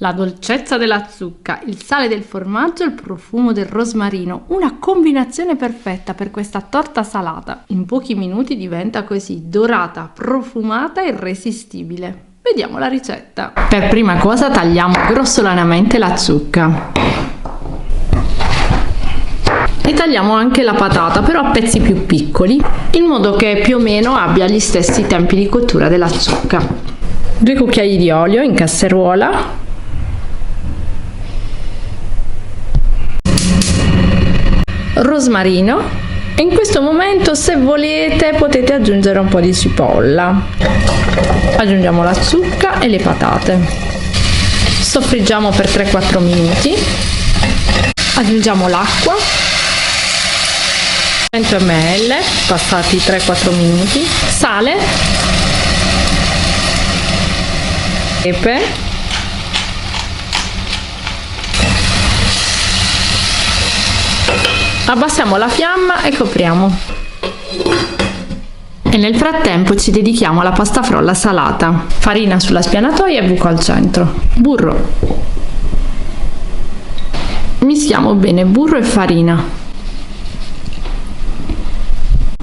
La dolcezza della zucca, il sale del formaggio e il profumo del rosmarino, una combinazione perfetta per questa torta salata. In pochi minuti diventa così dorata, profumata e irresistibile. Vediamo la ricetta. Per prima cosa tagliamo grossolanamente la zucca e tagliamo anche la patata, però a pezzi più piccoli, in modo che più o meno abbia gli stessi tempi di cottura della zucca. 2 cucchiai di olio in casseruola, rosmarino e in questo momento, se volete, potete aggiungere un po' di cipolla. Aggiungiamo la zucca e le patate, soffriggiamo per 3-4 minuti, aggiungiamo l'acqua, 100 ml passati 3-4 minuti, sale, pepe, abbassiamo la fiamma e copriamo. E nel frattempo ci dedichiamo alla pasta frolla salata. Farina sulla spianatoia e buco al centro. Burro. Mischiamo bene burro e farina.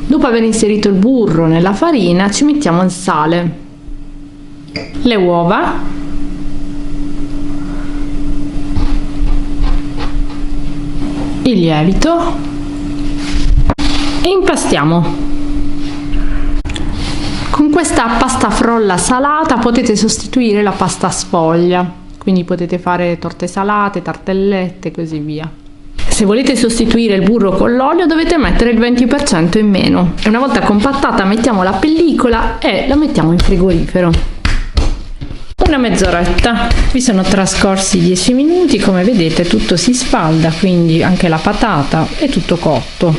Dopo aver inserito il burro nella farina ci mettiamo il sale, le uova, il lievito e impastiamo. Con questa pasta frolla salata potete sostituire la pasta sfoglia, quindi potete fare torte salate, tartellette e così via. Se volete sostituire il burro con l'olio dovete mettere il 20% in meno. E una volta compattata mettiamo la pellicola e la mettiamo in frigorifero. Una mezz'oretta. Vi sono trascorsi 10 minuti, come vedete tutto si sfalda, quindi anche la patata è tutto cotto.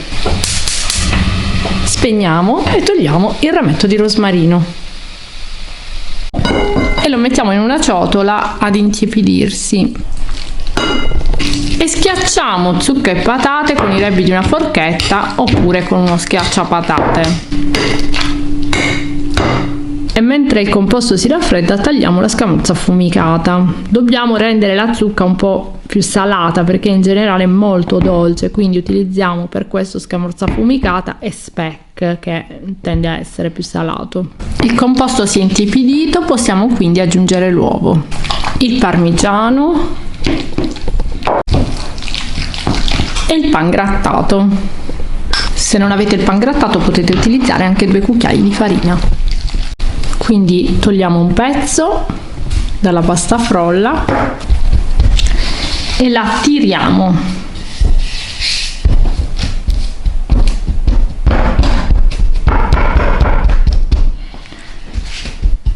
Spegniamo e togliamo il rametto di rosmarino e lo mettiamo in una ciotola ad intiepidirsi e schiacciamo zucca e patate con i rebbi di una forchetta oppure con uno schiacciapatate. E mentre il composto si raffredda tagliamo la scamorza affumicata. Dobbiamo rendere la zucca un po' più salata perché in generale è molto dolce, quindi utilizziamo per questo scamorza affumicata e speck, che tende a essere più salato. Il composto si è intiepidito, possiamo quindi aggiungere l'uovo, il parmigiano e il pan grattato. Se non avete il pan grattato potete utilizzare anche 2 cucchiai di farina. Quindi togliamo un pezzo dalla pasta frolla e la tiriamo.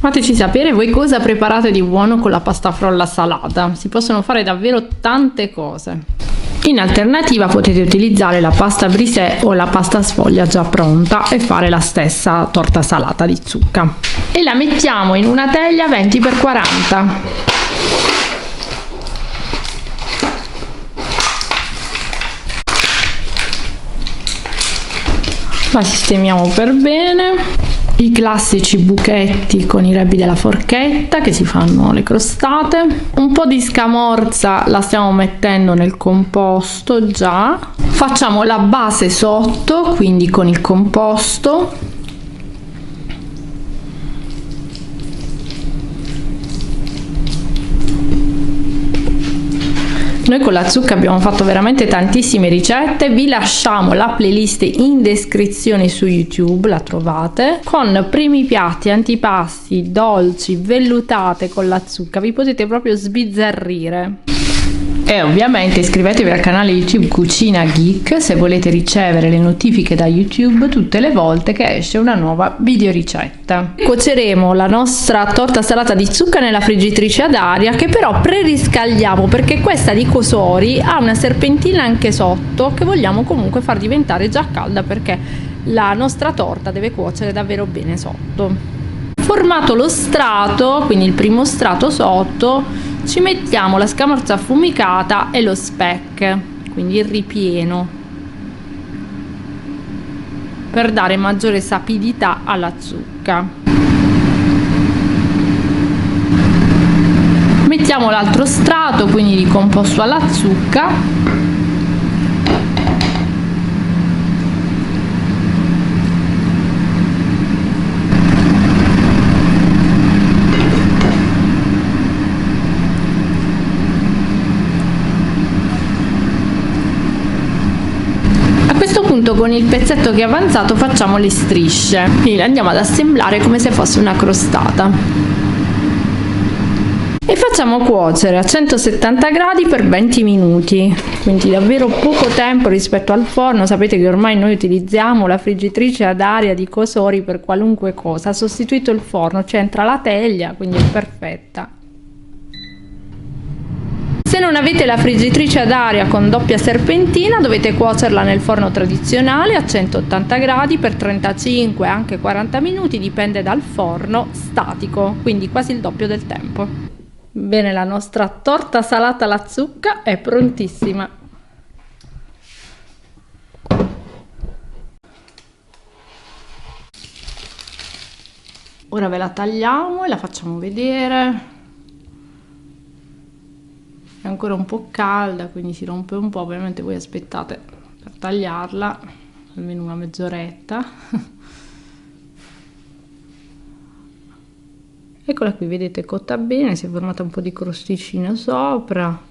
Fateci sapere voi cosa preparate di buono con la pasta frolla salata. Si possono fare davvero tante cose. In alternativa potete utilizzare la pasta brisée o la pasta sfoglia già pronta e fare la stessa torta salata di zucca. E la mettiamo in una teglia 20x40. La sistemiamo per bene. I classici buchetti con i rebbi della forchetta che si fanno le crostate. Un po' di scamorza la stiamo mettendo nel composto già. Facciamo la base sotto, quindi con il composto. Noi con la zucca abbiamo fatto veramente tantissime ricette, vi lasciamo la playlist in descrizione su YouTube, la trovate, con primi piatti, antipasti, dolci, vellutate con la zucca, vi potete proprio sbizzarrire. E ovviamente iscrivetevi al canale YouTube Cucina Geek se volete ricevere le notifiche da YouTube tutte le volte che esce una nuova videoricetta. Cuoceremo la nostra torta salata di zucca nella friggitrice ad aria, che però preriscaldiamo perché questa di Cosori ha una serpentina anche sotto che vogliamo comunque far diventare già calda perché la nostra torta deve cuocere davvero bene sotto. Formato lo strato, quindi il primo strato sotto, ci mettiamo la scamorza affumicata e lo speck, quindi il ripieno, per dare maggiore sapidità alla zucca. Mettiamo l'altro strato, quindi di composto alla zucca. Con il pezzetto che è avanzato facciamo le strisce, quindi le andiamo ad assemblare come se fosse una crostata e facciamo cuocere a 170 gradi per 20 minuti, quindi davvero poco tempo rispetto al forno. Sapete che ormai noi utilizziamo la friggitrice ad aria di Cosori per qualunque cosa, ha sostituito il forno, c'entra la teglia, quindi è perfetta. Se non avete la friggitrice ad aria con doppia serpentina, dovete cuocerla nel forno tradizionale a 180 gradi per 35 anche 40 minuti, dipende dal forno, statico, quindi quasi il doppio del tempo. Bene, la nostra torta salata alla zucca è prontissima. Ora ve la tagliamo e la facciamo vedere. È ancora un po' calda, quindi si rompe un po', ovviamente voi aspettate per tagliarla almeno una mezz'oretta. Eccola qui, vedete, cotta bene, si è formata un po' di crosticina sopra.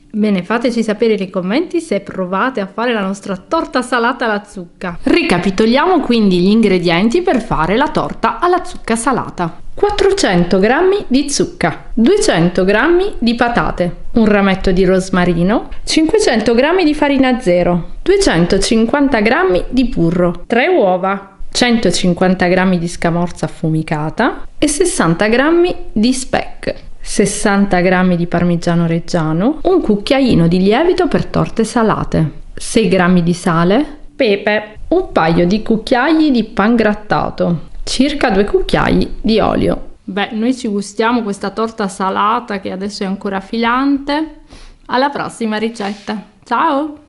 Bene, fateci sapere nei commenti se provate a fare la nostra torta salata alla zucca. Ricapitoliamo quindi gli ingredienti per fare la torta alla zucca salata. 400 g di zucca, 200 g di patate, un rametto di rosmarino, 500 g di farina zero, 250 g di burro, 3 uova, 150 g di scamorza affumicata e 60 g di speck, 60 g di parmigiano reggiano, un cucchiaino di lievito per torte salate, 6 g di sale, pepe, un paio di cucchiai di pangrattato, circa 2 cucchiai di olio. Beh, noi ci gustiamo questa torta salata che adesso è ancora filante. Alla prossima ricetta. Ciao!